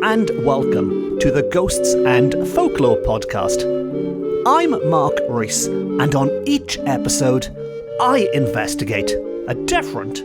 and welcome to the Ghosts and Folklore podcast. I'm Mark Rees, and on each episode, I investigate a different,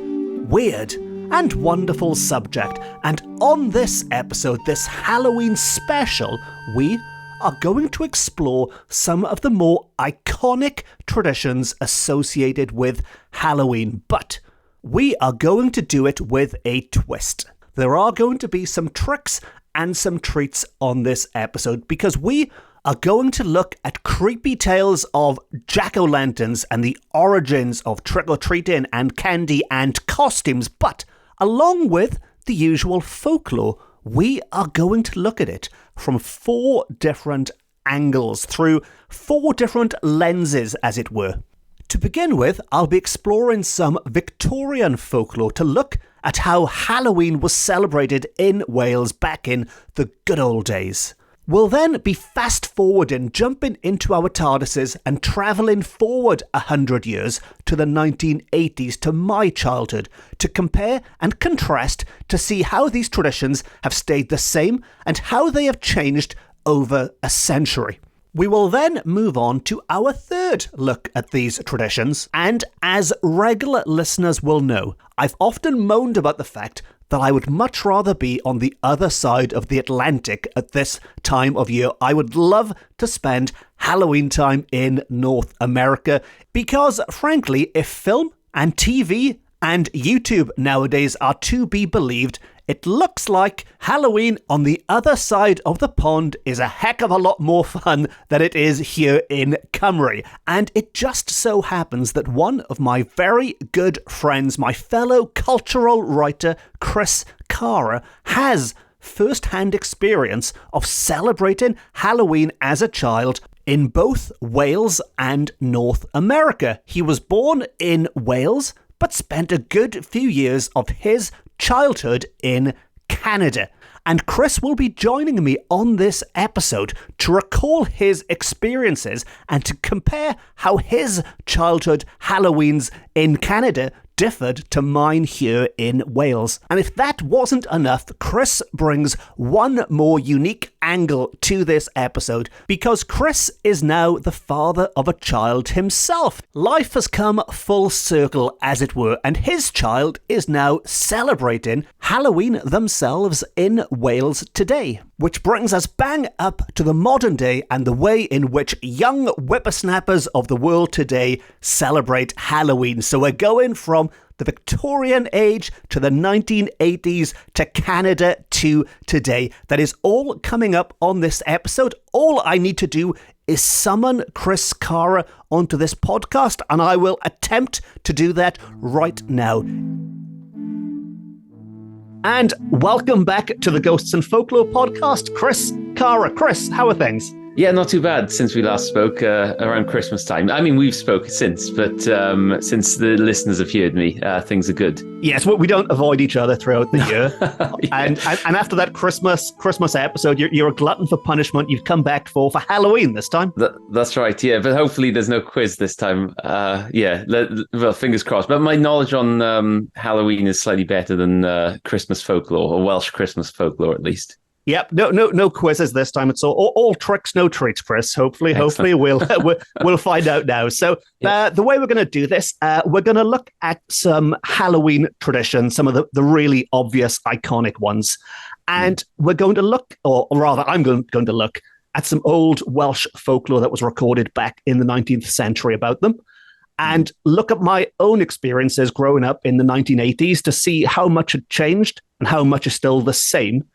weird, and wonderful subject. And on this episode, this Halloween special, we are going to explore some of the more iconic traditions associated with Halloween, but we are going to do it with a twist. There are going to be some tricks and some treats on this episode because we are going to look at creepy tales of jack-o'-lanterns and the origins of trick-or-treating and candy and costumes, but along with the usual folklore, we are going to look at it from 4 different angles, through 4 different lenses, as it were. To begin with, I'll be exploring some Victorian folklore to look at how Halloween was celebrated in Wales back in the good old days. We'll then be fast-forwarding, jumping into our TARDISes and travelling forward 100 years to the 1980s, to my childhood, to compare and contrast to see how these traditions have stayed the same and how they have changed over a century. We will then move on to our third look at these traditions, and as regular listeners will know, I've often moaned about the fact that I would much rather be on the other side of the Atlantic at this time of year. I would love to spend Halloween time in North America because, frankly, if film and TV and YouTube nowadays are to be believed, it looks like Halloween on the other side of the pond is a heck of a lot more fun than it is here in Cymru. And it just so happens that one of my very good friends, my fellow cultural writer, Chris Carra, has first-hand experience of celebrating Halloween as a child in both Wales and North America. He was born in Wales, but spent a good few years of his childhood in Canada. And Chris will be joining me on this episode to recall his experiences and to compare how his childhood Halloweens in Canada differed to mine here in Wales. And if that wasn't enough, Chris brings one more unique angle to this episode because Chris is now the father of a child himself. Life has come full circle, as it were, and his child is now celebrating Halloween themselves in Wales today. Which brings us bang up to the modern day and the way in which young whippersnappers of the world today celebrate Halloween. So we're going from the Victorian age to the 1980s to Canada to today. That is all coming up on this episode. All I need to do is summon Chris Carra onto this podcast, and I will attempt to do that right now. And welcome back to the Ghosts and Folklore podcast, Chris Carra. Chris, how are things? Yeah, not too bad since we last spoke around Christmas time. I mean, we've spoken since, but since the listeners have heard me, things are good. Yes, we don't avoid each other throughout the year. Yeah. And after that Christmas episode, you're a glutton for punishment. You've come back for Halloween this time. That's right, yeah. But hopefully there's no quiz this time. Well, fingers crossed. But my knowledge on Halloween is slightly better than Christmas folklore, or Welsh Christmas folklore at least. Yep, no quizzes this time. It's all tricks, no treats, Chris. Hopefully we'll find out now. So the way we're going to do this, we're going to look at some Halloween traditions, some of the really obvious, iconic ones, and we're going to look, or rather, I'm going to look at some old Welsh folklore that was recorded back in the 19th century about them, and look at my own experiences growing up in the 1980s to see how much had changed and how much is still the same.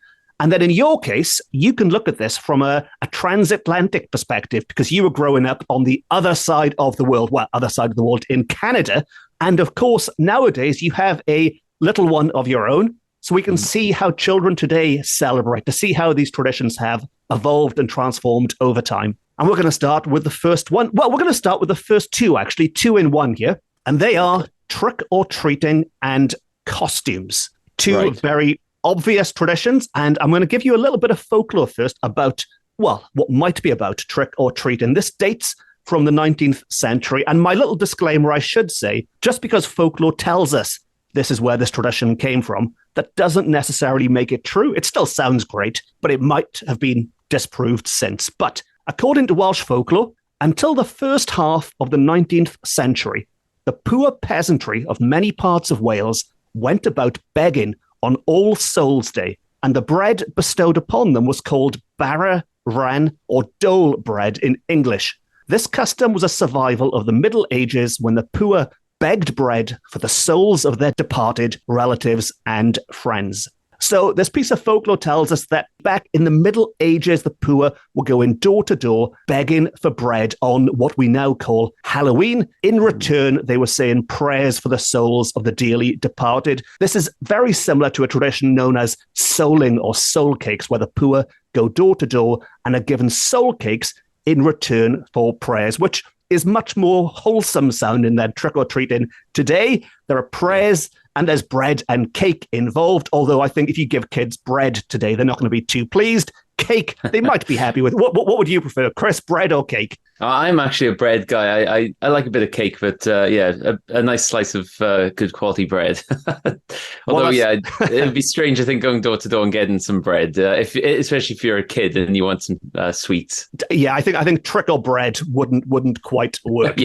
And then in your case, you can look at this from a transatlantic perspective because you were growing up on the other side of the world, in Canada. And of course, nowadays you have a little one of your own. So we can see how children today celebrate, to see how these traditions have evolved and transformed over time. And we're going to start with the first one. Well, we're going to start with the first two, actually, 2 in 1 here. And they are trick-or-treating and costumes. Two very obvious traditions, and I'm going to give you a little bit of folklore first about, well, what might be about trick-or-treating. This dates from the 19th century, and my little disclaimer, I should say, just because folklore tells us this is where this tradition came from, that doesn't necessarily make it true. It still sounds great, but it might have been disproved since. But according to Welsh folklore, until the first half of the 19th century, the poor peasantry of many parts of Wales went about begging on All Souls' Day, and the bread bestowed upon them was called bara, ran, or dole bread in English. This custom was a survival of the Middle Ages when the poor begged bread for the souls of their departed relatives and friends. So this piece of folklore tells us that back in the Middle Ages, the poor were going door to door begging for bread on what we now call Halloween. In return, they were saying prayers for the souls of the dearly departed. This is very similar to a tradition known as souling or soul cakes, where the poor go door to door and are given soul cakes in return for prayers, which is much more wholesome sounding than trick-or-treating. Today, there are prayers and there's bread and cake involved, although I think if you give kids bread today, they're not going to be too pleased. Cake, they might be happy with. What would you prefer, Chris, bread or cake? I'm actually a bread guy. I like a bit of cake, but a nice slice of good quality bread. Although, it'd be strange, I think, going door to door and getting some bread, especially if you're a kid and you want some sweets. Yeah, I think trickle bread wouldn't quite work.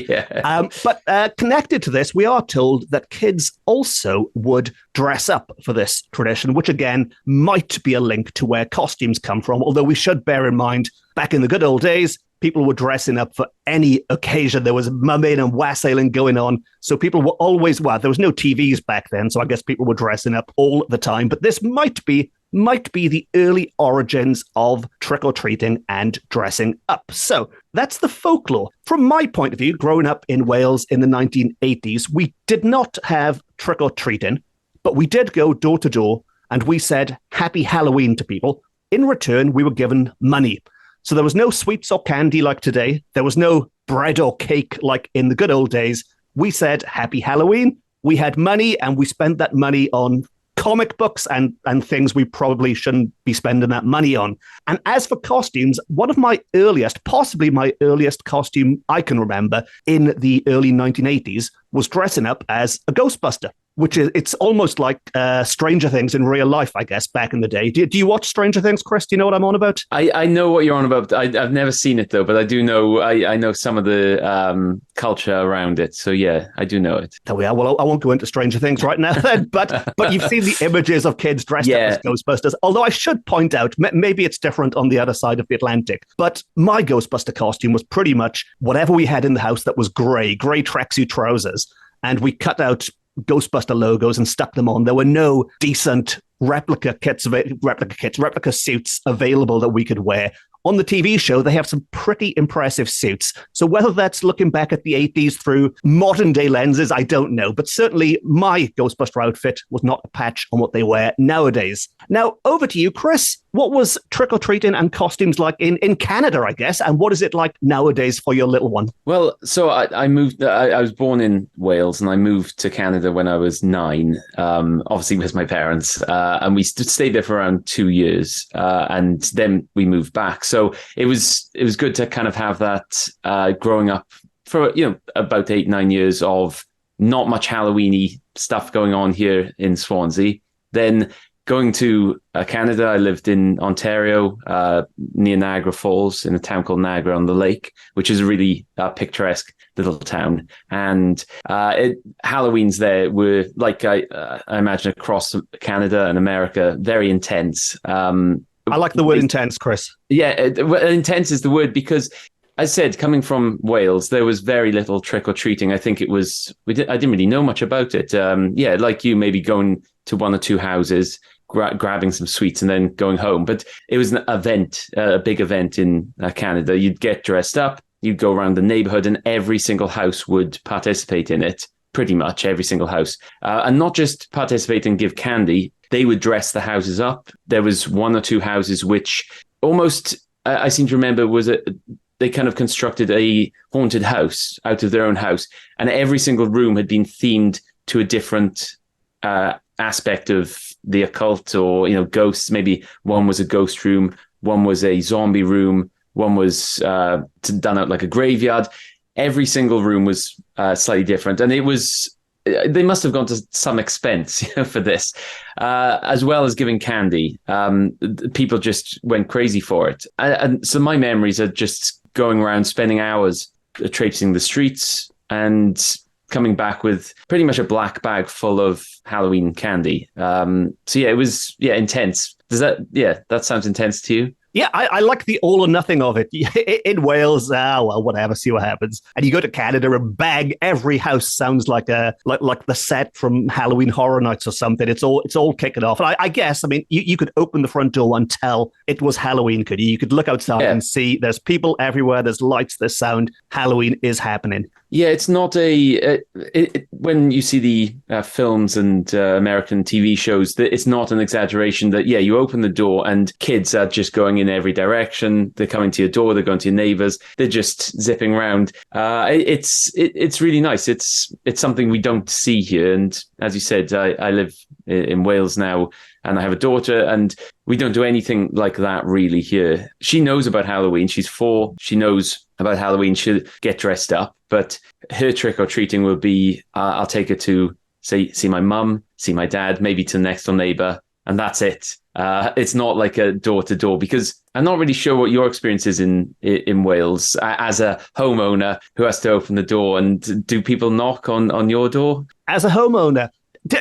But connected to this, we are told that kids also would dress up for this tradition, which again might be a link to where costumes come from. Although we should bear in mind, back in the good old days, people were dressing up for any occasion. There was mumming and wassailing going on. So people were always, there was no TVs back then. So I guess people were dressing up all the time. But this might be the early origins of trick-or-treating and dressing up. So that's the folklore. From my point of view, growing up in Wales in the 1980s, we did not have trick-or-treating, but we did go door to door and we said Happy Halloween to people. In return, we were given money. So there was no sweets or candy like today. There was no bread or cake like in the good old days. We said Happy Halloween. We had money and we spent that money on comic books and things we probably shouldn't be spending that money on. And as for costumes, one of my earliest, possibly my earliest costume I can remember in the early 1980s was dressing up as a Ghostbuster, which is, it's almost like Stranger Things in real life, I guess, back in the day. Do you watch Stranger Things, Chris? Do you know what I'm on about? I know what you're on about. I've never seen it, though, but I do know, I know some of the culture around it. So, yeah, I do know it. There we are. Well, I won't go into Stranger Things right now, then, but you've seen the images of kids dressed up as Ghostbusters. Although I should point out, maybe it's different on the other side of the Atlantic, but my Ghostbuster costume was pretty much whatever we had in the house that was grey tracksuit trousers, and we cut out Ghostbuster logos and stuck them on. There were no decent replica suits available that we could wear. On the TV show, they have some pretty impressive suits. So whether that's looking back at the 80s through modern day lenses, I don't know. But certainly my Ghostbuster outfit was not a patch on what they wear nowadays. Now, over to you, Chris. What was trick-or-treating and costumes like in Canada, I guess? And what is it like nowadays for your little one? Well, so I moved, I was born in Wales and I moved to Canada when I was 9, obviously with my parents. And we stayed there for around 2 years. And then we moved back. So it was good to kind of have that growing up for, about 8-9 years of not much Halloween-y stuff going on here in Swansea. Then going to Canada, I lived in Ontario, near Niagara Falls, in a town called Niagara on the Lake, which is a really picturesque little town. And Halloween's there were, like I imagine across Canada and America, very intense. I like the word intense, Chris. Yeah, intense is the word because, as I said, coming from Wales, there was very little trick-or-treating. I think it was, I didn't really know much about it. Like you, maybe going to one or two houses, grabbing some sweets and then going home. But it was an event, a big event in Canada. You'd get dressed up, you'd go around the neighborhood and every single house would participate in it, pretty much every single house. And not just participate and give candy, they would dress the houses up. There was one or two houses which almost, I seem to remember, they kind of constructed a haunted house out of their own house. And every single room had been themed to a different aspect of the occult or, ghosts. Maybe one was a ghost room, one was a zombie room, one was done out like a graveyard. Every single room was slightly different. And it was they must have gone to some expense for this, as well as giving candy. People just went crazy for it. And so my memories are just going around spending hours traipsing the streets and coming back with pretty much a black bag full of Halloween candy. So yeah, it was intense. That sounds intense to you? Yeah, I like the all or nothing of it. In Wales, well, whatever, see what happens. And you go to Canada and bang, every house sounds like like the set from Halloween Horror Nights or something. It's all kicking off. And I guess, I mean, you could open the front door and tell it was Halloween, could you? You could look outside and see there's people everywhere, there's lights, there's sound. Halloween is happening. Yeah, it's not when you see the films and American TV shows, that it's not an exaggeration that, you open the door and kids are just going in every direction. They're coming to your door, they're going to your neighbors, they're just zipping around. It's really nice. It's something we don't see here. And as you said, I live in Wales now, and I have a daughter, and we don't do anything like that really here. She knows about Halloween. She's 4. She knows about Halloween. She'll get dressed up, but her trick-or-treating will be, I'll take her to see my mum, see my dad, maybe to the next door neighbor, and that's it. It's not like a door-to-door, because I'm not really sure what your experience is in Wales as a homeowner who has to open the door. And do people knock on your door? As a homeowner,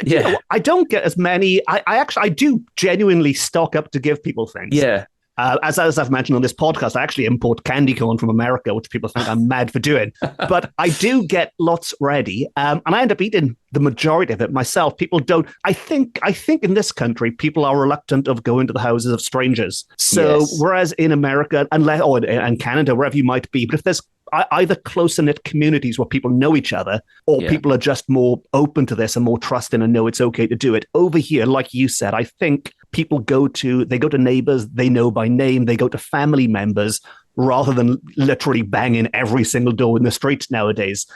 you know, I don't get as many. I do genuinely stock up to give people things. Yeah. As I've mentioned on this podcast, I actually import candy corn from America, which people think I'm mad for doing. But I do get lots ready, and I end up eating the majority of it myself. People don't. I think in this country, people are reluctant of going to the houses of strangers. So whereas in America and Canada, wherever you might be, but if there's either closer-knit communities where people know each other, or people are just more open to this and more trusting and know it's okay to do it. Over here, like you said, I think people go to neighbors they know by name, they go to family members, rather than literally banging every single door in the streets nowadays.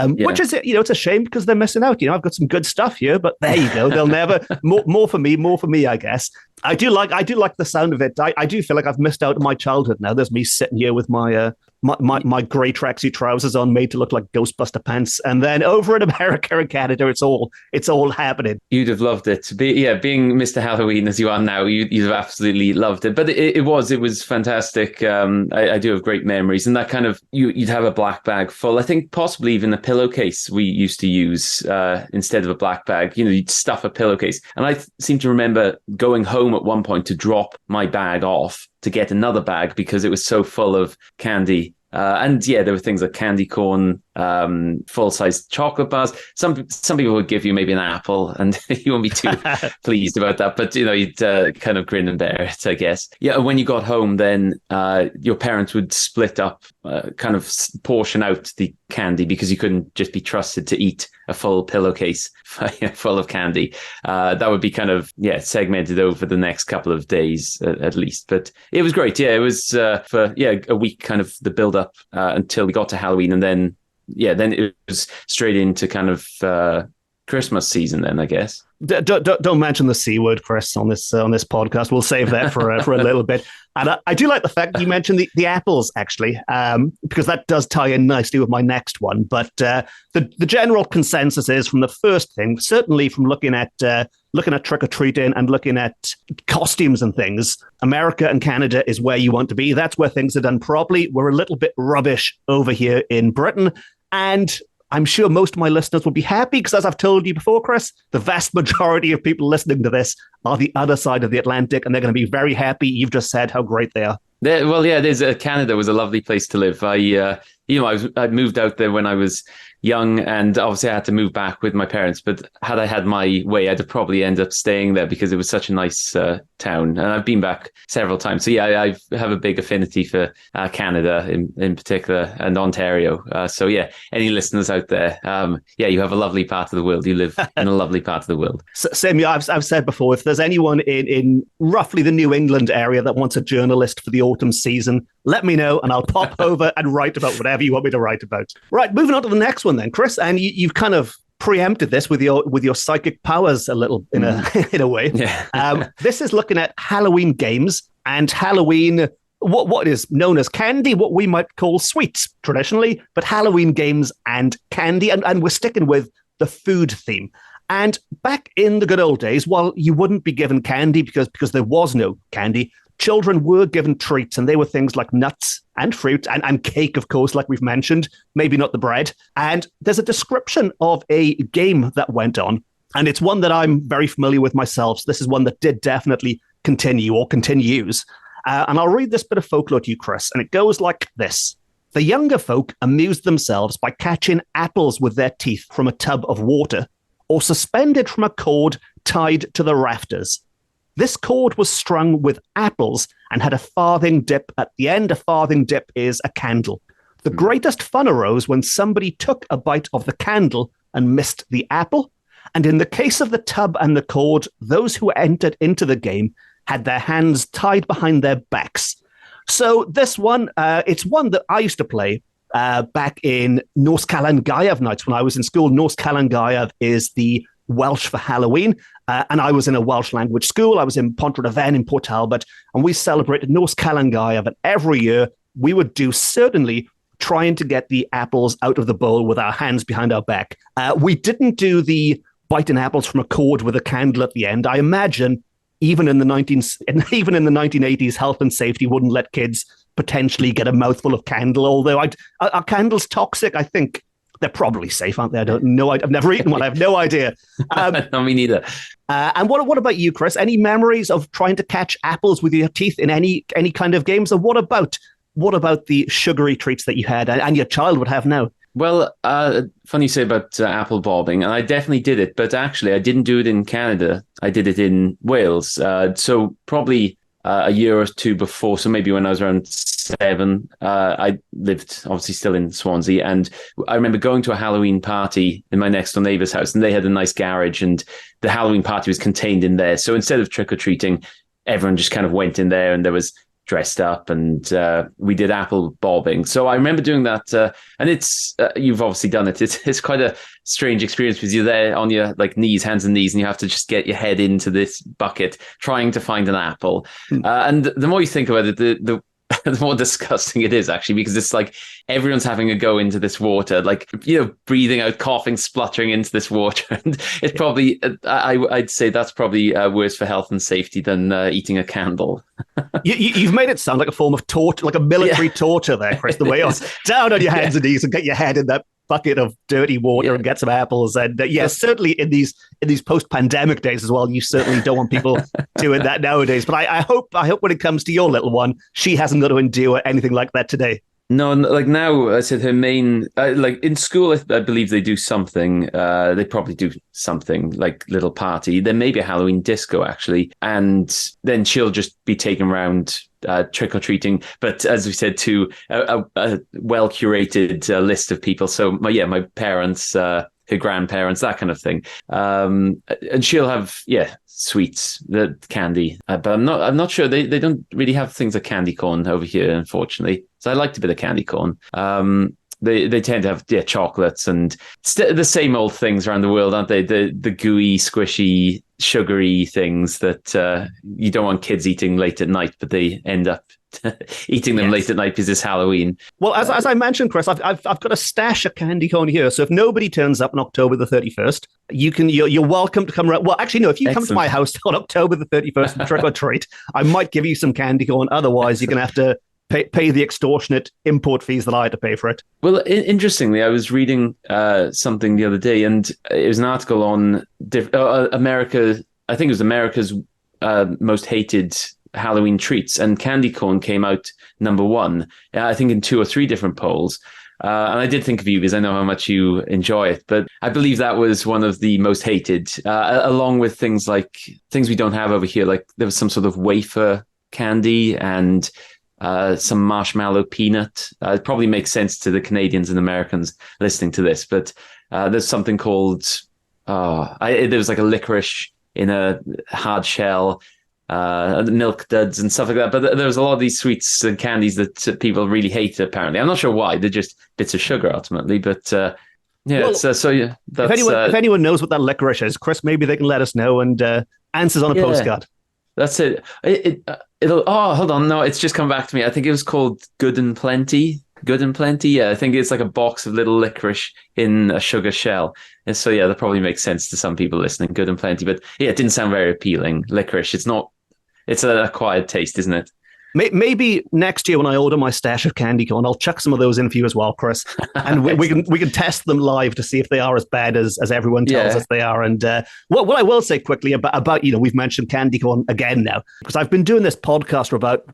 Which is, it's a shame because they're missing out. I've got some good stuff here, but there you go. They'll never more for me, I guess. I do like the sound of it. I do feel like I've missed out on my childhood now. There's me sitting here with my my grey tracksuit trousers on, made to look like Ghostbuster pants, and then over in America and Canada, it's all happening. You'd have loved it. Being Mr. Halloween as you are now, you'd have absolutely loved it. But it was fantastic. I do have great memories, and that kind of you'd have a black bag full. I think possibly even a pillowcase we used to use instead of a black bag. You'd stuff a pillowcase, and I seem to remember going home at one point to drop my bag off to get another bag because it was so full of candy. And there were things like candy corn, full-size chocolate bars. Some people would give you maybe an apple, and you won't be too pleased about that. But you'd kind of grin and bear it, I guess. Yeah, when you got home, then your parents would split up, kind of portion out the candy, because you couldn't just be trusted to eat a full pillowcase full of candy. That would be kind of segmented over the next couple of days at least. But it was great. It was for a week, kind of the build up until we got to Halloween, and then it was straight into kind of Christmas season then, I guess. Don't mention the C word, Chris, on this podcast. We'll save that for a little bit. And I do like the fact that you mentioned the apples, actually, because that does tie in nicely with my next one. But the general consensus is, from the first thing, certainly from looking at trick-or-treating and looking at costumes and things, America and Canada is where you want to be. That's where things are done properly. We're a little bit rubbish over here in Britain. And I'm sure most of my listeners will be happy because, as I've told you before, Chris, the vast majority of people listening to this are the other side of the Atlantic, and they're going to be very happy. You've just said how great they are. Canada was a lovely place to live. I moved out there when I was young, and obviously I had to move back with my parents. But had I had my way, I'd have probably ended up staying there because it was such a nice town. And I've been back several times. So I have a big affinity for Canada in particular, and Ontario. Any listeners out there, you have a lovely part of the world. You live in a lovely part of the world. Same, I've said before, if there's anyone in roughly the New England area that wants a journalist for the autumn season, let me know and I'll pop over and write about whatever you want me to write about. Right, moving on to the next one then, Chris. And you've kind of preempted this with your psychic powers a little in a way. Yeah. This is looking at Halloween games and Halloween, what is known as candy, what we might call sweets traditionally, but Halloween games and candy. And we're sticking with the food theme. And back in the good old days, while you wouldn't be given candy because there was no candy, children were given treats, and they were things like nuts and fruit and cake, of course, like we've mentioned, maybe not the bread. And there's a description of a game that went on, and it's one that I'm very familiar with myself. So this is one that did definitely continue or continues. And I'll read this bit of folklore to you, Chris, and it goes like this. The younger folk amused themselves by catching apples with their teeth from a tub of water, or suspended from a cord tied to the rafters. This cord was strung with apples and had a farthing dip at the end. A farthing dip is a candle. The greatest fun arose when somebody took a bite of the candle and missed the apple. And in the case of the tub and the cord, those who entered into the game had their hands tied behind their backs. So this one, it's one that I used to play back in Nos Calan Gaeaf nights when I was in school. Nos Calan Gaeaf is the Welsh for Halloween, and I was in a Welsh language school. I was in Pontrhydyfen in Port Talbot, and we celebrated Nos Calan Gaeaf, and every year we would do certainly trying to get the apples out of the bowl with our hands behind our back. We didn't do the biting apples from a cord with a candle at the end. I imagine even in the 1980s, health and safety wouldn't let kids potentially get a mouthful of candle. Although are candles toxic? I think they're probably safe, aren't they? I don't know. I've never eaten one. I have no idea. No, me neither. And what about you, Chris? Any memories of trying to catch apples with your teeth in any kind of games? And what about the sugary treats that you had and your child would have now? Well, funny you say about apple bobbing, and I definitely did it, but actually I didn't do it in Canada. I did it in Wales. So probably a year or two before, so maybe when I was around 7, I lived obviously still in Swansea, and I remember going to a Halloween party in my next door neighbour's house, and they had a nice garage, and the Halloween party was contained in there. So instead of trick-or-treating, everyone just kind of went in there, and there was dressed up, and we did apple bobbing. So I remember doing that, and it's you've obviously done it. It's quite a strange experience because you're there on your hands and knees, and you have to just get your head into this bucket trying to find an apple. And the more you think about it, the more disgusting it is, actually, because it's like everyone's having a go into this water, breathing out, coughing, spluttering into this water. And it's probably, I'd say that's probably worse for health and safety than eating a candle. You've made it sound like a form of torture, like a military torture there, Chris, the way down on your hands and knees and get your head in that bucket of dirty water and get some apples. And certainly in these post-pandemic days as well, you certainly don't want people doing that nowadays. But I hope when it comes to your little one, she hasn't got to endure anything like that today. No, like now, I said her main, in school, I believe they do something. They probably do something like little party. There may be a Halloween disco, actually. And then she'll just be taken around trick-or-treating. But as we said, to a well-curated list of people. So, my parents, her grandparents, that kind of thing. And she'll have, sweets, the candy. But I'm not sure. They don't really have things like candy corn over here, unfortunately. So I liked a bit of candy corn. They tend to have chocolates and the same old things around the world, aren't they? The gooey, squishy, sugary things that you don't want kids eating late at night, but they end up eating them late at night because it's Halloween. Well, as I mentioned, Chris, I've got a stash of candy corn here. So if nobody turns up on October the 31st, you're welcome to come around. Well, actually, no. If you come to my house on October the 31st and trick or treat, I might give you some candy corn. Otherwise, you're going to have to pay the extortionate import fees that I had to pay for it. Well, interestingly, I was reading something the other day, and it was an article on America. I think it was America's most hated Halloween treats, and candy corn came out number 1. I think in 2 or 3 different polls. And I did think of you because I know how much you enjoy it, but I believe that was one of the most hated, along with things we don't have over here. Like there was some sort of wafer candy and some marshmallow peanut. It probably makes sense to the Canadians and Americans listening to this, but there's something called, there was like a licorice in a hard shell, milk duds and stuff like that. But there was a lot of these sweets and candies that people really hate, apparently. I'm not sure why. They're just bits of sugar, ultimately. But if anyone knows what that licorice is, Chris, maybe they can let us know and answers on a postcard. That's it. It'll. Oh, hold on. No, it's just come back to me. I think it was called Good and Plenty. Good and Plenty. Yeah, I think it's like a box of little licorice in a sugar shell. And so, yeah, that probably makes sense to some people listening. Good and Plenty. But yeah, it didn't sound very appealing. Licorice. It's an acquired taste, isn't it? Maybe next year when I order my stash of candy corn, I'll chuck some of those in for you as well, Chris. And we can test them live to see if they are as bad as everyone tells us they are. And what I will say quickly about we've mentioned candy corn again now, because I've been doing this podcast for about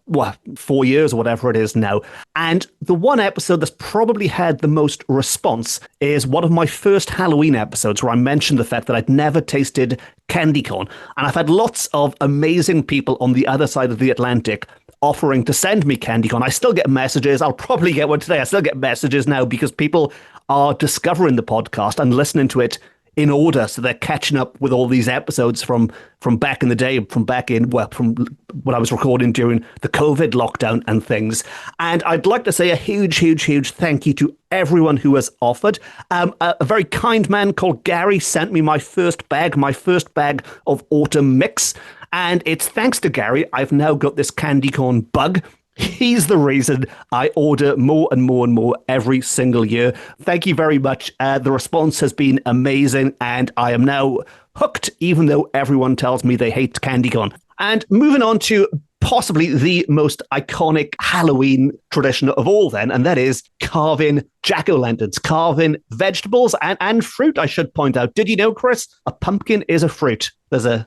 4 years or whatever it is now. And the one episode that's probably had the most response is one of my first Halloween episodes where I mentioned the fact that I'd never tasted candy corn. And I've had lots of amazing people on the other side of the Atlantic offering to send me candy corn. I still get messages. I'll probably get one today. I still get messages now because people are discovering the podcast and listening to it in order. So they're catching up with all these episodes from back in the day, from when I was recording during the COVID lockdown and things. And I'd like to say a huge, huge, huge thank you to everyone who has offered. A very kind man called Gary sent me my first bag of autumn mix. And it's thanks to Gary, I've now got this candy corn bug. He's the reason I order more and more and more every single year. Thank you very much. The response has been amazing, and I am now hooked, even though everyone tells me they hate candy corn. And moving on to possibly the most iconic Halloween tradition of all then, and that is carving jack-o'-lanterns, carving vegetables and fruit, I should point out. Did you know, Chris, a pumpkin is a fruit?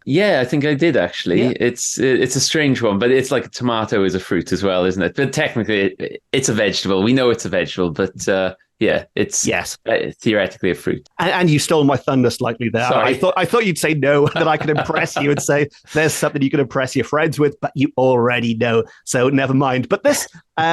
Yeah, I think I did actually. Yeah. It's a strange one, but it's like a tomato is a fruit as well, isn't it? But technically, it's a vegetable. We know it's a vegetable, but it's theoretically a fruit. And you stole my thunder slightly there. Sorry. I thought you'd say no, that I could impress you and say there's something you can impress your friends with, but you already know, so never mind. But this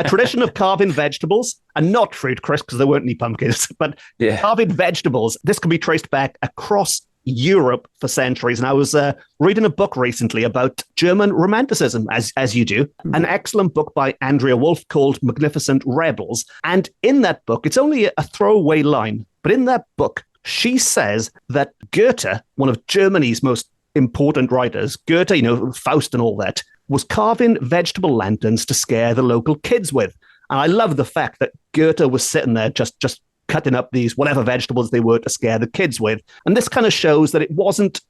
tradition of carving vegetables, and not fruit, Chris, because there weren't any pumpkins, but carving vegetables, this can be traced back across Europe for centuries. And I was reading a book recently about German Romanticism, as you do, an excellent book by Andrea Wolf called Magnificent Rebels. And in that book, it's only a throwaway line, but in that book, she says that Goethe, one of Germany's most important writers, Goethe, Faust and all that, was carving vegetable lanterns to scare the local kids with. And I love the fact that Goethe was sitting there just cutting up these whatever vegetables they were to scare the kids with. And this kind of shows that it wasn't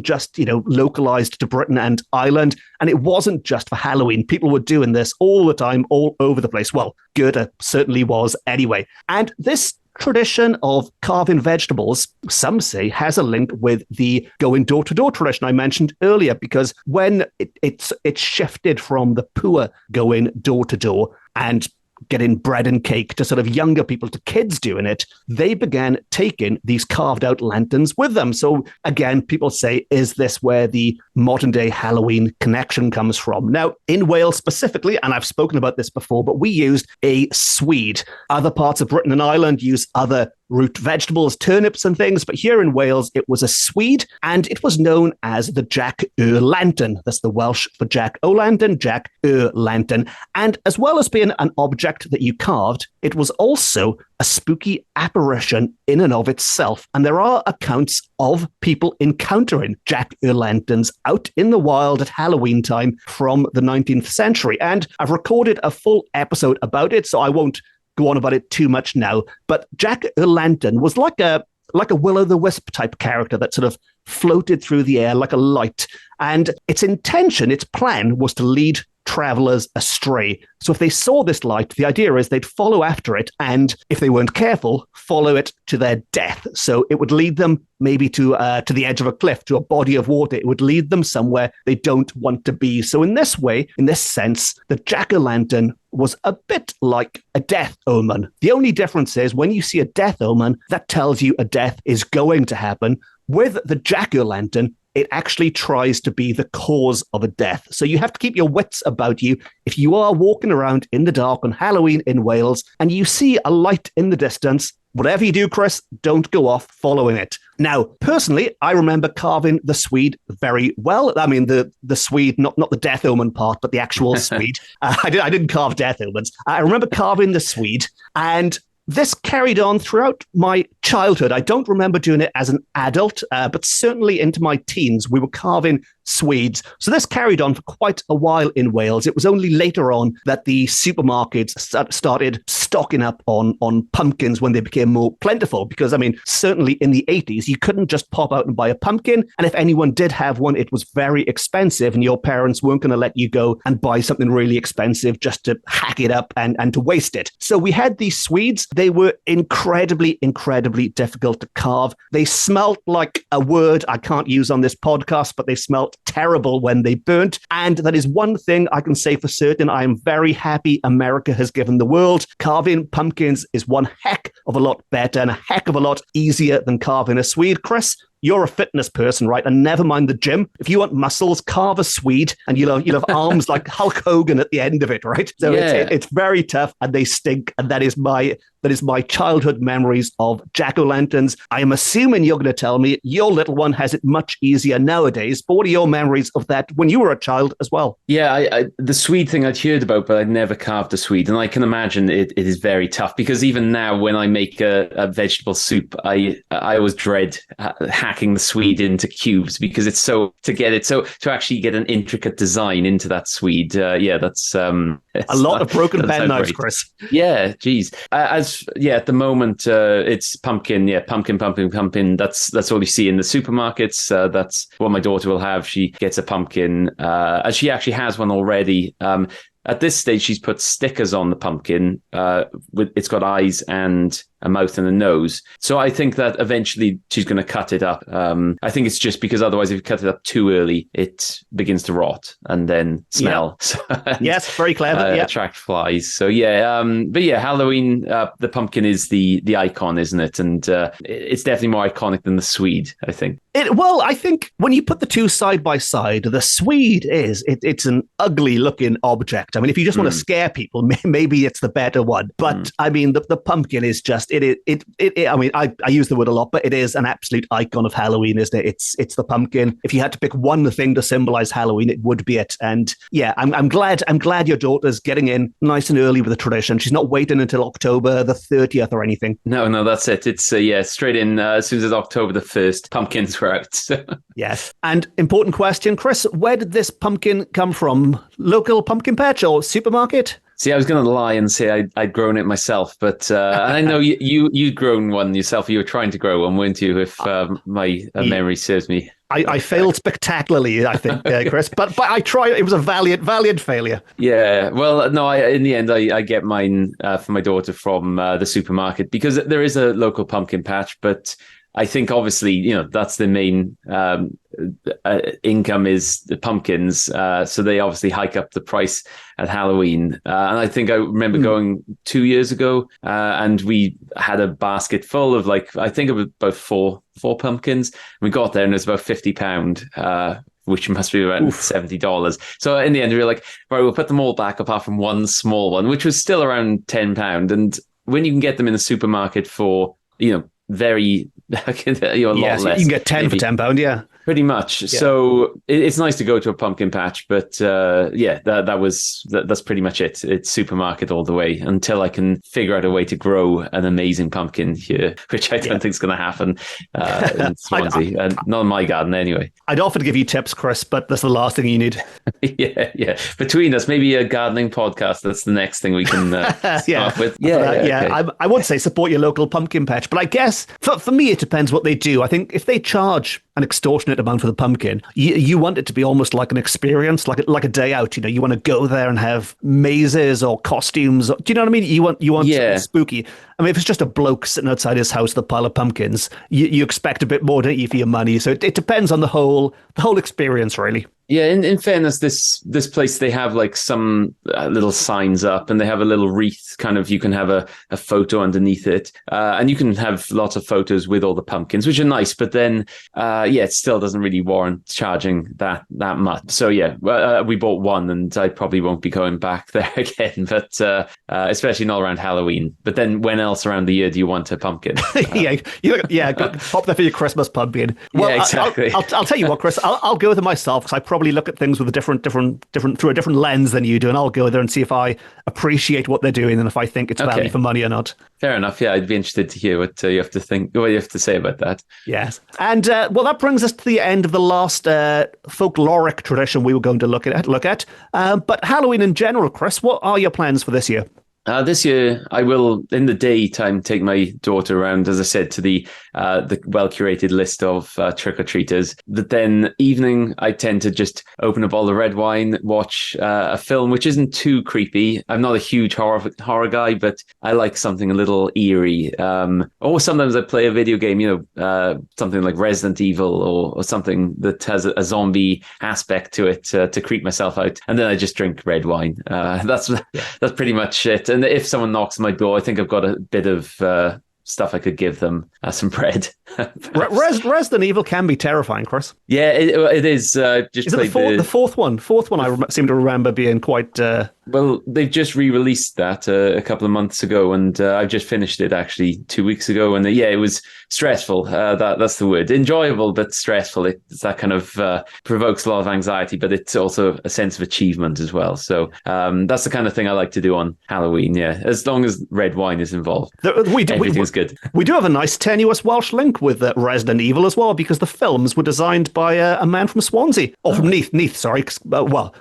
just, localized to Britain and Ireland, and it wasn't just for Halloween. People were doing this all the time, all over the place. Well, Goethe certainly was anyway. And this tradition of carving vegetables, some say, has a link with the going door-to-door tradition I mentioned earlier, because when it shifted from the poor going door-to-door and getting bread and cake to sort of younger people, to kids doing it, they began taking these carved out lanterns with them. So again, people say, is this where the modern day Halloween connection comes from? Now, in Wales specifically, and I've spoken about this before, but we used a swede. Other parts of Britain and Ireland use other root vegetables, turnips and things, but here in Wales, it was a swede, and it was known as the jack-o'-lantern. That's the Welsh for jack-o'-lantern, jack-o'-lantern. And as well as being an object that you carved, it was also a spooky apparition in and of itself. And there are accounts of people encountering jack-o'-lanterns out in the wild at Halloween time from the 19th century. And I've recorded a full episode about it, so I won't go on about it too much now, but jack-o'-lantern was like a will-o'-the-wisp type character that sort of floated through the air like a light. And its plan was to lead travelers astray. So if they saw this light, the idea is they'd follow after it, and if they weren't careful, follow it to their death. So it would lead them maybe to the edge of a cliff, to a body of water. It would lead them somewhere they don't want to be. So in this way, in this sense, the jack-o'-lantern was a bit like a death omen. The only difference is when you see a death omen, that tells you a death is going to happen. With the jack-o'-lantern, it actually tries to be the cause of a death. So you have to keep your wits about you. If you are walking around in the dark on Halloween in Wales and you see a light in the distance, whatever you do, Chris, don't go off following it. Now, personally, I remember carving the swede very well. I mean, the swede, not the death omen part, but the actual swede. I didn't carve death omens. I remember carving the swede, and this carried on throughout my childhood. I don't remember doing it as an adult, but certainly into my teens, we were carving Swedes. So this carried on for quite a while in Wales. It was only later on that the supermarkets started stocking up on pumpkins when they became more plentiful. Because, I mean, certainly in the 80s, you couldn't just pop out and buy a pumpkin. And if anyone did have one, it was very expensive, and your parents weren't going to let you go and buy something really expensive just to hack it up and to waste it. So we had these Swedes. They were incredibly difficult to carve. They smelt like a word I can't use on this podcast, but they smelt terrible when they burnt. And that is one thing I can say for certain. I am very happy America has given the world. Carving pumpkins is one heck of a lot better and a heck of a lot easier than carving a Swede. Chris, you're a fitness person, right? And never mind the gym. If you want muscles, carve a Swede and you'll have arms like Hulk Hogan at the end of it, right? So it's very tough and they stink. And that is my childhood memories of jack-o'-lanterns. I am assuming you're going to tell me your little one has it much easier nowadays. But what are your memories of that when you were a child as well? Yeah, the Swede thing I'd heard about, but I'd never carved a Swede. And I can imagine it is very tough because even now when I make a vegetable soup, I always dread hacking the Swede into cubes because it's to actually get an intricate design into that Swede. That's a lot of broken pen knives, Chris. Yeah, geez. At the moment, it's pumpkin. Yeah, pumpkin. That's all you see in the supermarkets. That's what my daughter will have. She gets a pumpkin, and she actually has one already. At this stage, she's put stickers on the pumpkin. It's got eyes and a mouth and a nose. So I think that eventually she's going to cut it up. I think it's just because otherwise if you cut it up too early, it begins to rot and then smell. Yeah. Yes, very clever. Attract flies. So Halloween, the pumpkin is the icon, isn't it? And it's definitely more iconic than the Swede, I think. I think when you put the two side by side, the Swede it's an ugly looking object. I mean, if you just want to scare people, maybe it's the better one. But I mean, the pumpkin is just I mean, I use the word a lot, but it is an absolute icon of Halloween, isn't it? It's the pumpkin. If you had to pick one thing to symbolize Halloween, it would be it. And yeah, I'm glad your daughter's getting in nice and early with the tradition. She's not waiting until October the 30th or anything. No, that's it. It's straight in as soon as it's October the 1st. Pumpkins were out. Yes. And important question, Chris, where did this pumpkin come from? Local pumpkin patch or supermarket? See, I was going to lie and say I'd grown it myself, but I know you'd grown one yourself. You were trying to grow one, weren't you? If my memory serves me. I failed spectacularly, I think, Chris, but I tried. It was a valiant failure. Yeah, well, no, in the end, I get mine for my daughter from the supermarket because there is a local pumpkin patch, but I think obviously, that's the main income is the pumpkins. So they obviously hike up the price at Halloween. And I think I remember going 2 years ago and we had a basket full of I think it was about four pumpkins. We got there and it was about £50. Which must be around $70. So in the end, we were like, right, we'll put them all back apart from one small one, which was still around £10. And when you can get them in the supermarket for, very a lot less. You can get 10 maybe. For £10, yeah. Pretty much. Yeah. So it's nice to go to a pumpkin patch, but that's pretty much it. It's supermarket all the way until I can figure out a way to grow an amazing pumpkin here, which I don't think is going to happen in Swansea, and not in my garden anyway. I'd offer to give you tips, Chris, but that's the last thing you need. Yeah. Between us, maybe a gardening podcast. That's the next thing we can start with. Okay. I would say support your local pumpkin patch, but I guess for me it depends what they do. I think if they charge an extortionate amount for the pumpkin, you want it to be almost like an experience, like a day out. You want to go there and have mazes or costumes. Do you know what I mean? You want something spooky. I mean, if it's just a bloke sitting outside his house with a pile of pumpkins, you expect a bit more, don't you, for your money? So it depends on the whole experience, really. Yeah, in fairness, this place, they have some little signs up and they have a little wreath, kind of, you can have a photo underneath it. And you can have lots of photos with all the pumpkins, which are nice. But then, it still doesn't really warrant charging that much. So we bought one and I probably won't be going back there again, but especially not around Halloween. But then when else around the year do you want a pumpkin? Pop there for your Christmas pumpkin. Well, yeah, exactly. I'll tell you what, Chris, I'll go with it myself because I probably probably look at things with a different through a different lens than you do, and I'll go there and see if I appreciate what they're doing and if I think it's value for money or not. Fair enough. Yeah, I'd be interested to hear what you have to say about that. Yes. And well, that brings us to the end of the last folkloric tradition we were going to look at. But Halloween in general, Chris, what are your plans for this year? This year, I will, in the daytime, take my daughter around, as I said, to the well-curated list of trick-or-treaters. But then evening, I tend to just open a bottle of red wine, watch a film, which isn't too creepy. I'm not a huge horror guy, but I like something a little eerie. Or sometimes I play a video game, something like Resident Evil or something that has a zombie aspect to it to creep myself out. And then I just drink red wine. That's pretty much it. And if someone knocks on my door, I think I've got a bit of stuff I could give them, some bread. Resident Evil can be terrifying, Chris. Yeah, it is. Is it the fourth one? Fourth one, I seem to remember being quite... Well, they've just re-released that a couple of months ago, and I've just finished it actually 2 weeks ago. And it was stressful. That's the word. Enjoyable, but stressful. It's that kind of provokes a lot of anxiety, but it's also a sense of achievement as well. So that's the kind of thing I like to do on Halloween. Yeah, as long as red wine is involved, everything's good. We do have a nice tenuous Welsh link with Resident Evil as well, because the films were designed by a man from Swansea, or from Neath. Sorry,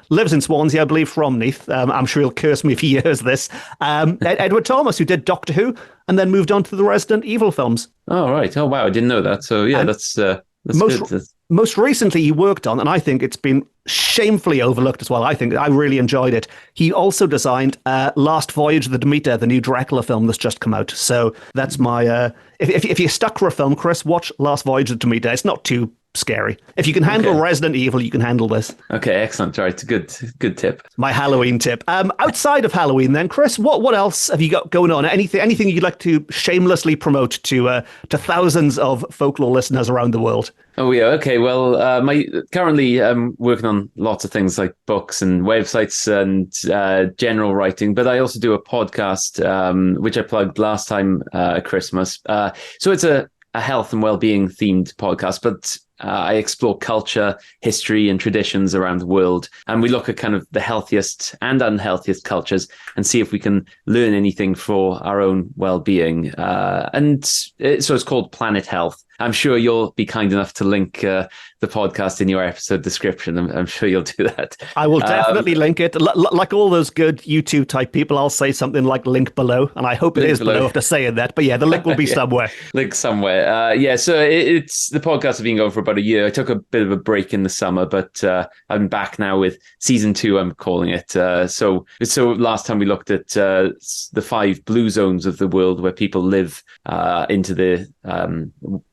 lives in Swansea, I believe, from Neath. I'm sure he'll curse me if he hears this. Edward Thomas, who did Doctor Who, and then moved on to the Resident Evil films. Oh, right. Oh, wow. I didn't know that. So, yeah, that's good. Most recently, he worked on, and I think it's been shamefully overlooked as well. I think I really enjoyed it. He also designed Last Voyage of the Demeter, the new Dracula film that's just come out. So that's my... If you're stuck for a film, Chris, watch Last Voyage of the Demeter. It's not too scary. If you can handle Resident Evil, you can handle this. Okay, excellent. All right, it's a good tip. My Halloween tip. Outside of Halloween, then, Chris, what else have you got going on? Anything you'd like to shamelessly promote to thousands of folklore listeners around the world? Oh yeah, okay. Well, currently I'm working on lots of things like books and websites and general writing, but I also do a podcast which I plugged last time at Christmas. So it's a health and well-being themed podcast, but I explore culture, history, and traditions around the world, and we look at kind of the healthiest and unhealthiest cultures and see if we can learn anything for our own well-being. So it's called Planet Health. I'm sure you'll be kind enough to link the podcast in your episode description. I'm sure you'll do that. I will definitely link it. Like all those good YouTube type people, I'll say something like link below, and I hope it is below after saying that. But yeah, the link will be somewhere. Link somewhere. So it's the podcast has been going for about a year. I took a bit of a break in the summer, but I'm back now with season 2, I'm calling it. So last time we looked at the 5 blue zones of the world where people live into the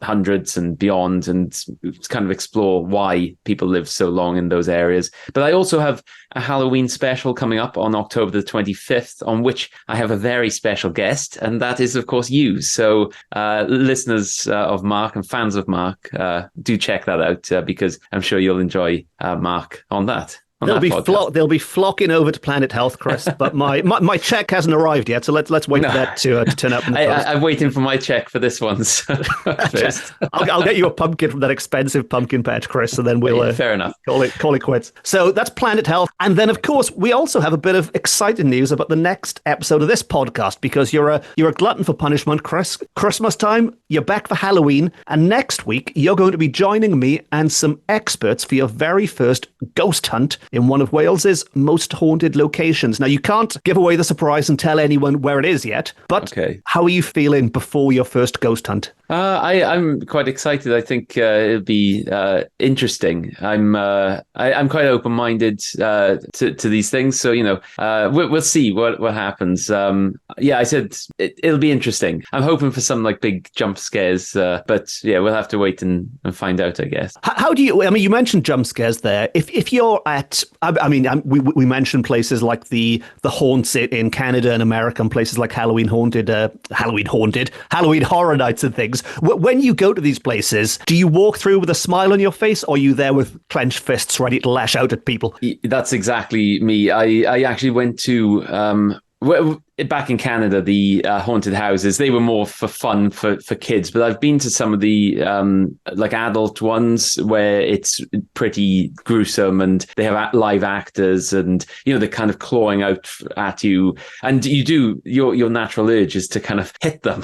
hundreds and beyond, and kind of explore why people live so long in those areas. But I also have a Halloween special coming up on October the 25th, on which I have a very special guest, and that is, of course, you. So listeners of Mark and fans of Mark, do check that out because I'm sure you'll enjoy Mark on that. They'll be flocking over to Planet Health, Chris, but my check hasn't arrived yet, so let's wait for that to turn up. I'm waiting for my check for this one. So I'll get you a pumpkin from that expensive pumpkin patch, Chris, and then we'll fair enough. Call it quits. So that's Planet Health, and then of course we also have a bit of exciting news about the next episode of this podcast, because you're a glutton for punishment, Chris. Christmas time, you're back for Halloween, and next week you're going to be joining me and some experts for your very first ghost hunt in one of Wales's most haunted locations. Now, you can't give away the surprise and tell anyone where it is yet, but How are you feeling before your first ghost hunt? I'm quite excited. I think it'll be interesting. I'm quite open-minded to these things, so we'll see what happens. I said it'll be interesting. I'm hoping for some like big jump scares, but yeah, we'll have to wait and find out, I guess. How do you? I mean, you mentioned jump scares there. If you're at, we mentioned places like the haunts in Canada and America, and places like Halloween Horror Nights and things. When you go to these places, do you walk through with a smile on your face, or are you there with clenched fists ready to lash out at people? That's exactly me. I actually went to Well, back in Canada, the haunted houses, they were more for fun for kids. But I've been to some of the like adult ones where it's pretty gruesome and they have live actors and, you know, they're kind of clawing out at you. And you do, your natural urge is to kind of hit them.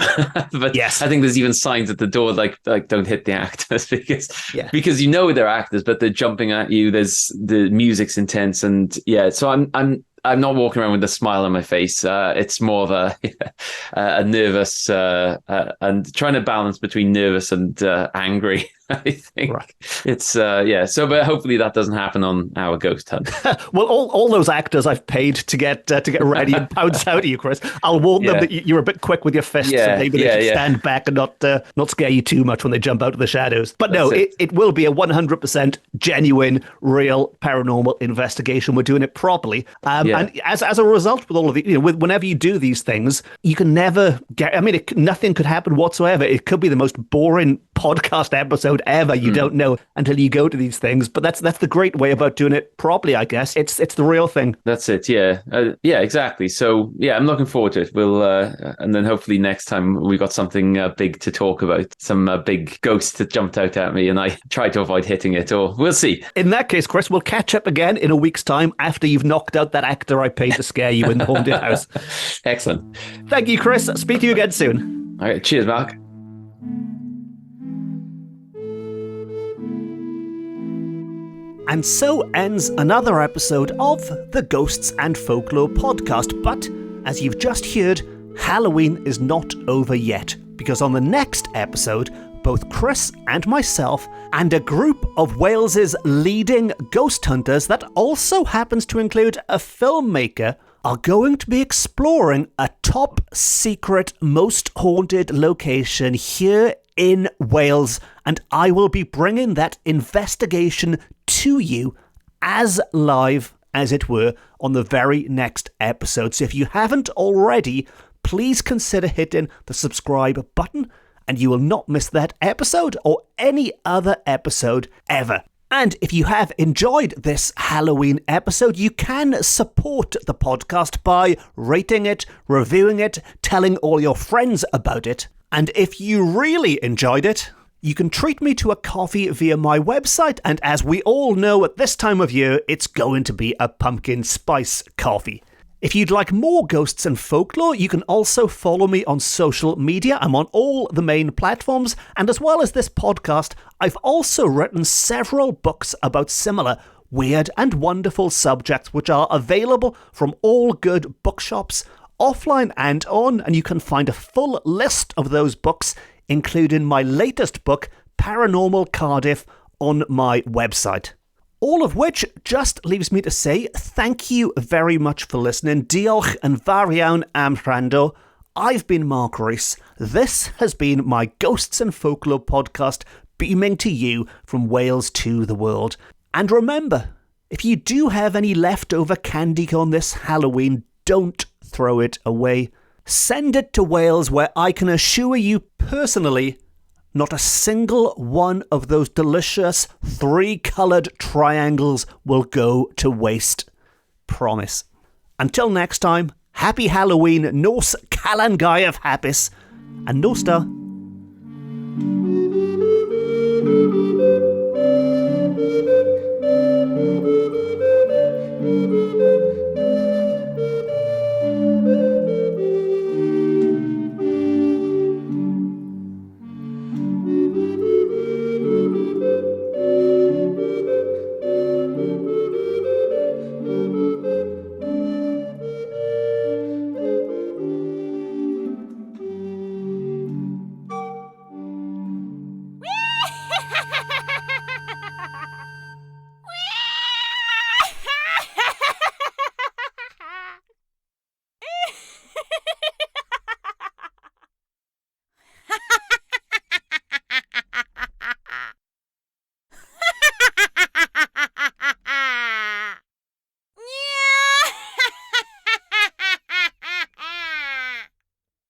But yes. I think there's even signs at the door like don't hit the actors because you know they're actors, but they're jumping at you. The music's intense. And yeah, so I'm not walking around with a smile on my face. It's more of a nervous and trying to balance between nervous and angry. I think it's So, but hopefully that doesn't happen on our ghost hunt. Well, all those actors I've paid to get ready and pounce out at you, Chris. I'll warn them that you're a bit quick with your fists, and maybe they should stand back and not scare you too much when they jump out of the shadows. But no, it will be a 100% genuine, real paranormal investigation. We're doing it properly, and as a result, with all of the, whenever you do these things, you can never get. I mean, nothing could happen whatsoever. It could be the most boring podcast episode ever. You don't know until you go to these things. But that's the great way about doing it properly, I guess. It's the real thing. That's it. Yeah. Exactly. So yeah, I'm looking forward to it. We'll and then hopefully next time we got something big to talk about, some big ghost that jumped out at me, and I tried to avoid hitting it. Or we'll see. In that case, Chris, we'll catch up again in a week's time after you've knocked out that actor I paid to scare you in the haunted house. Excellent. Thank you, Chris. Speak to you again soon. All right. Cheers, Mark. And so ends another episode of the Ghosts and Folklore podcast. But as you've just heard, Halloween is not over yet, because on the next episode, both Chris and myself and a group of Wales's leading ghost hunters that also happens to include a filmmaker are going to be exploring a top secret, most haunted location here in Wales, and I will be bringing that investigation to you as live as it were on the very next episode. So if you haven't already, please consider hitting the subscribe button and you will not miss that episode or any other episode ever. And if you have enjoyed this Halloween episode, you can support the podcast by rating it, reviewing it, telling all your friends about it. And if you really enjoyed it, you can treat me to a coffee via my website, and as we all know at this time of year, it's going to be a pumpkin spice coffee. If you'd like more ghosts and folklore, you can also follow me on social media. I'm on all the main platforms, and as well as this podcast, I've also written several books about similar weird and wonderful subjects, which are available from all good bookshops, offline and on, and you can find a full list of those books, including my latest book, Paranormal Cardiff, on my website. All of which just leaves me to say thank you very much for listening. Diolch yn fawr iawn am wrando. I've been Mark Rees. This has been my Ghosts and Folklore podcast, beaming to you from Wales to the world. And remember, if you do have any leftover candy on this Halloween, don't throw it away. Send it to Wales, where I can assure you personally, not a single one of those delicious 3-coloured triangles will go to waste. Promise. Until next time, happy Halloween, Nos Calan Gaeaf hapus, and Nos ta.